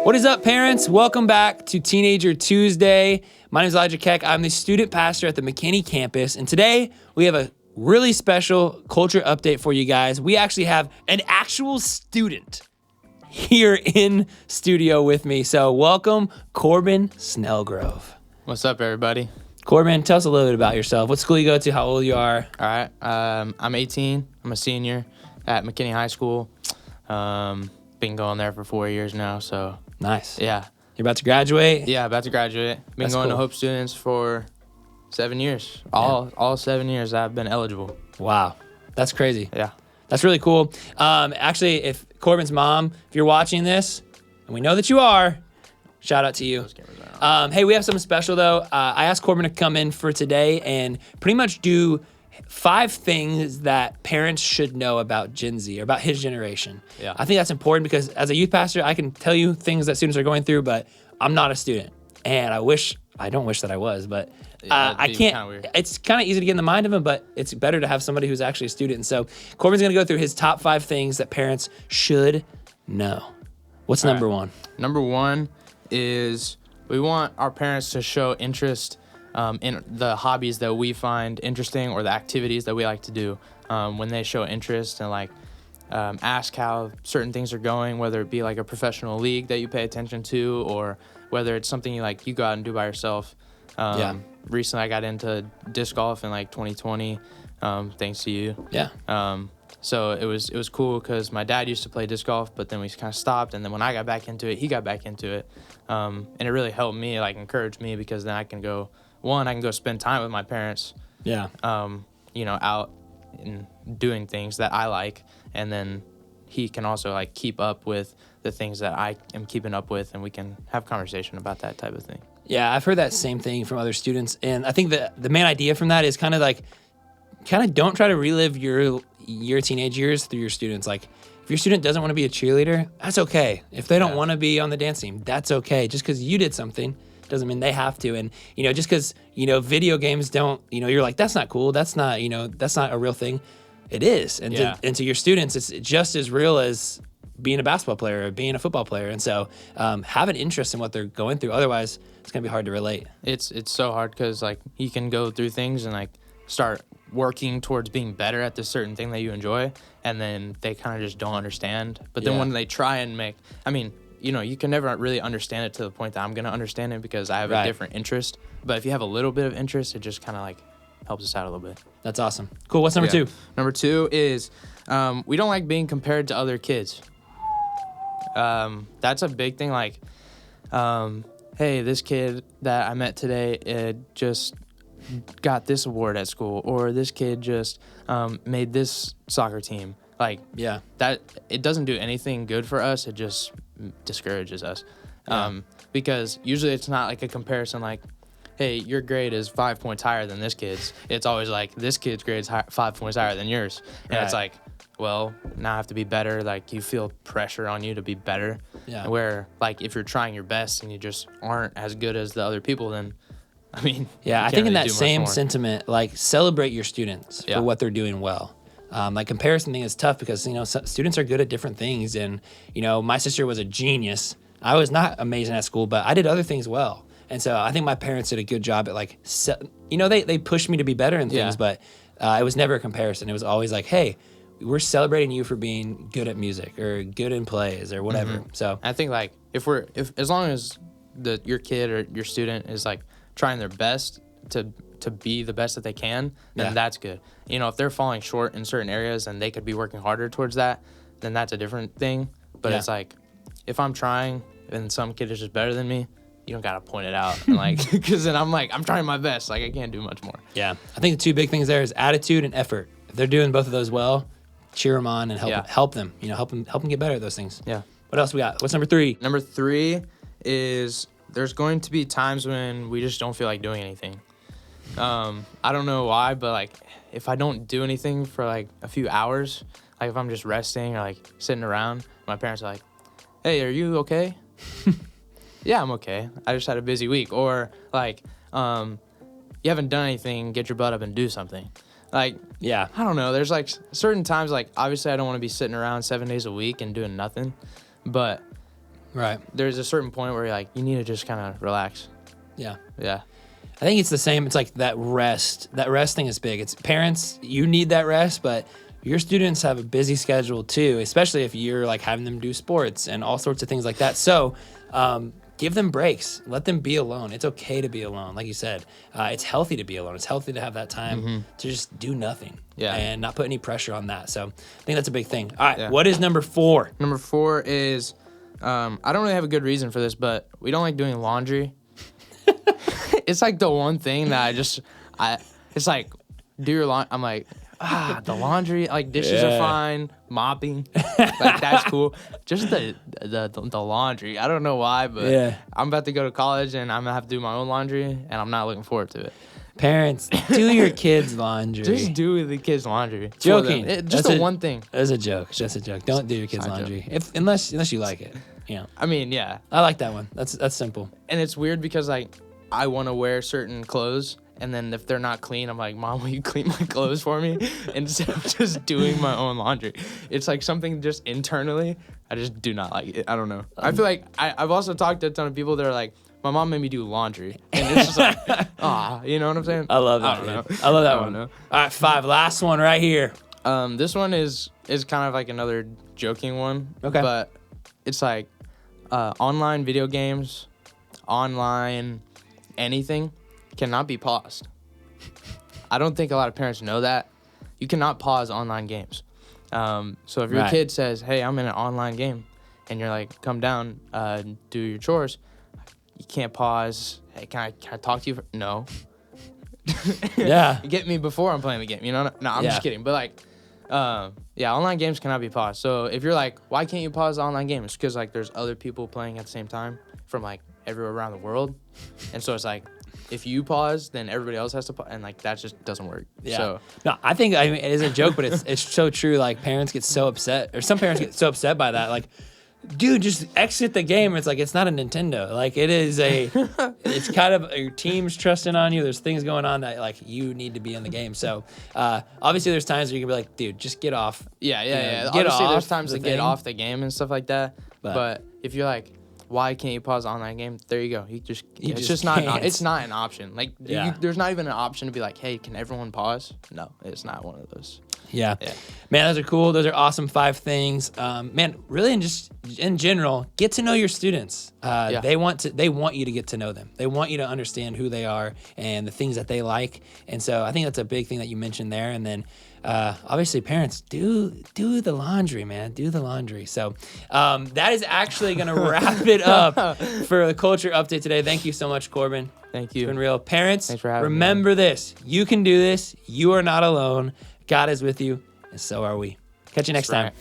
What is up, parents? Welcome back to Teenager Tuesday. My name is Elijah Keck. I'm the student pastor at the McKinney campus, and today we have a really special culture update for you guys. We actually have an actual student here in studio with me. So welcome, Corbin Snellgrove. What's up, everybody? Corbin, tell us a little bit about yourself. What school you go to, how old you are. All right, I'm 18. I'm a senior at McKinney High School. Been going there for 4 years now, so. Nice. Yeah. You're about to graduate? Yeah, about to graduate. Been That's going cool. to Hope Students for 7 years. All 7 years I've been eligible. Wow, that's crazy. Yeah. That's really cool. Actually, if Corbin's mom, if you're watching this, and we know that you are, shout out to you. Hey, we have something special though. I asked Corbin to come in for today and pretty much do 5 things that parents should know about Gen Z or about his generation. Yeah. I think that's important because as a youth pastor, I can tell you things that students are going through, but I'm not a student. And I don't wish that I was, but I can't. Kinda weird. It's kind of easy to get in the mind of them, but it's better to have somebody who's actually a student. And so Corbin's going to go through his top 5 things that parents should know. What's number one? Number one is we want our parents to show interest in the hobbies that we find interesting or the activities that we like to do. When they show interest and ask how certain things are going, whether it be like a professional league that you pay attention to or whether it's something you go out and do by yourself. Recently I got into disc golf in 2020, thanks to you. Yeah. So it was cool because my dad used to play disc golf, but then we kind of stopped. And then when I got back into it, he got back into it. And it really helped me, encouraged me because then I can go spend time with my parents. Yeah. Out and doing things that I like. And then he can also keep up with the things that I am keeping up with, and we can have conversation about that type of thing. Yeah, I've heard that same thing from other students. And I think the main idea from that is kind of don't try to relive your teenage years through your students. Like, if your student doesn't want to be a cheerleader, that's okay. If they don't want to be on the dance team, that's okay. Just because you did something doesn't mean they have to. And, just because, video games don't, you're like, that's not cool. That's not, that's not a real thing. It is. And, to your students, it's just as real as being a basketball player or being a football player. And so have an interest in what they're going through. Otherwise, it's going to be hard to relate. It's so hard because, you can go through things and, start working towards being better at this certain thing that you enjoy, and then they kind of just don't understand. But then when they try and you can never really understand it to the point that I'm going to understand it because I have a different interest. But if you have a little bit of interest, it just kind of helps us out a little bit. That's awesome. Cool. What's number 2? Number 2 is we don't like being compared to other kids. That's a big thing. Hey, this kid that I met today just got this award at school, or this kid just made this soccer team. That it doesn't do anything good for us. It just discourages us. Because usually it's not a comparison hey, your grade is 5 points higher than this kid's. It's always this kid's grade is 5 points higher than yours. And it's well, now I have to be better. You feel pressure on you to be better. Yeah. Where if you're trying your best and you just aren't as good as the other people, then I think in that same sentiment, celebrate your students for what they're doing well. Comparison thing is tough because, students are good at different things. And, my sister was a genius. I was not amazing at school, but I did other things well. And so I think my parents did a good job at they pushed me to be better in things, but it was never a comparison. It was always hey, we're celebrating you for being good at music or good in plays or whatever. Mm-hmm. So I think if as long as your kid or your student is trying their best to be the best that they can, then that's good. If they're falling short in certain areas and they could be working harder towards that, then that's a different thing. But it's if I'm trying and some kid is just better than me, you don't gotta point it out, because then I'm trying my best. I can't do much more. Yeah, I think the 2 big things there is attitude and effort. If they're doing both of those well, cheer them on and help them. Help them get better at those things. Yeah. What else we got? What's number 3? Number 3 is there's going to be times when we just don't feel like doing anything. I don't know why, but if I don't do anything for a few hours, if I'm just resting or sitting around, my parents are hey, are you okay? Yeah, I'm okay. I just had a busy week. Or you haven't done anything, get your butt up and do something. I don't know. There's certain times, obviously I don't want to be sitting around 7 days a week and doing nothing, but Right. there's a certain point where you're like, you need to just kind of relax. Yeah. Yeah. I think it's the same. It's like that rest. That rest thing is big. It's parents, you need that rest, but your students have a busy schedule too, especially if you're like having them do sports and all sorts of things like that. So give them breaks. Let them be alone. It's okay to be alone. Like you said, it's healthy to be alone. It's healthy to have that time to just do nothing and not put any pressure on that. So I think that's a big thing. All right, what is number 4? Number 4 is, I don't really have a good reason for this, but we don't like doing laundry. It's like the one thing that it's like, do your laundry. I'm like, the laundry, like dishes are fine, mopping, like that's cool. Just the laundry, I don't know why, but I'm about to go to college and I'm gonna have to do my own laundry, and I'm not looking forward to it. Parents, do your kids' laundry. Just do the kids' laundry. Joking. Just the one thing. That's a joke. Just a joke. Don't do your kids' laundry unless you like it. Yeah. I mean, yeah. I like that one. That's simple. And it's weird because like I want to wear certain clothes, and then if they're not clean, I'm like, Mom, will you clean my clothes for me? Instead of just doing my own laundry. It's like something just internally, I just do not like it. I don't know. I feel like I've also talked to a ton of people that are like, my mom made me do laundry. And it's just like, you know what I'm saying? I love that. I love that one. All right, 5. Last one right here. This one is kind of like another joking one. Okay. But it's like online video games, online anything cannot be paused. I don't think a lot of parents know that. You cannot pause online games. So if your kid says, hey, I'm in an online game, and you're like, come down, do your chores, you can't pause. Hey, can I talk to you? No. Yeah. Get me before I'm playing the game. You know? No, I'm just kidding. But like, online games cannot be paused. So if you're like, why can't you pause the online game? It's because like there's other people playing at the same time from like everywhere around the world, and so it's like, if you pause, then everybody else has to pause, and like that just doesn't work. Yeah. So no, I think it is a joke, but it's so true. Like parents get so upset, or some parents get so upset by that. Like, dude, just exit the game. It's like, it's not a Nintendo. Like it is it's kind of your team's trusting on you. There's things going on that like you need to be in the game. So obviously there's times where you can be like, dude, just get off. Yeah. Get Obviously off there's times the to thing. get off the game and stuff like that. But if you're like, why can't you pause the online game? There you go. It's just not. It's not an option. Like there's not even an option to be like, hey, can everyone pause? No, it's not one of those. Yeah. Man, those are cool. Those are awesome 5 things. Man, really, in general, get to know your students. They want you to get to know them. They want you to understand who they are and the things that they like. And so I think that's a big thing that you mentioned there. And then obviously parents, do the laundry, man. Do the laundry. So that is actually going to wrap it up for the culture update today. Thank you so much, Corbin. Thank you. It's been real. Parents, thanks for having me. Remember this. You can do this. You are not alone. God is with you, and so are we. Catch you next time.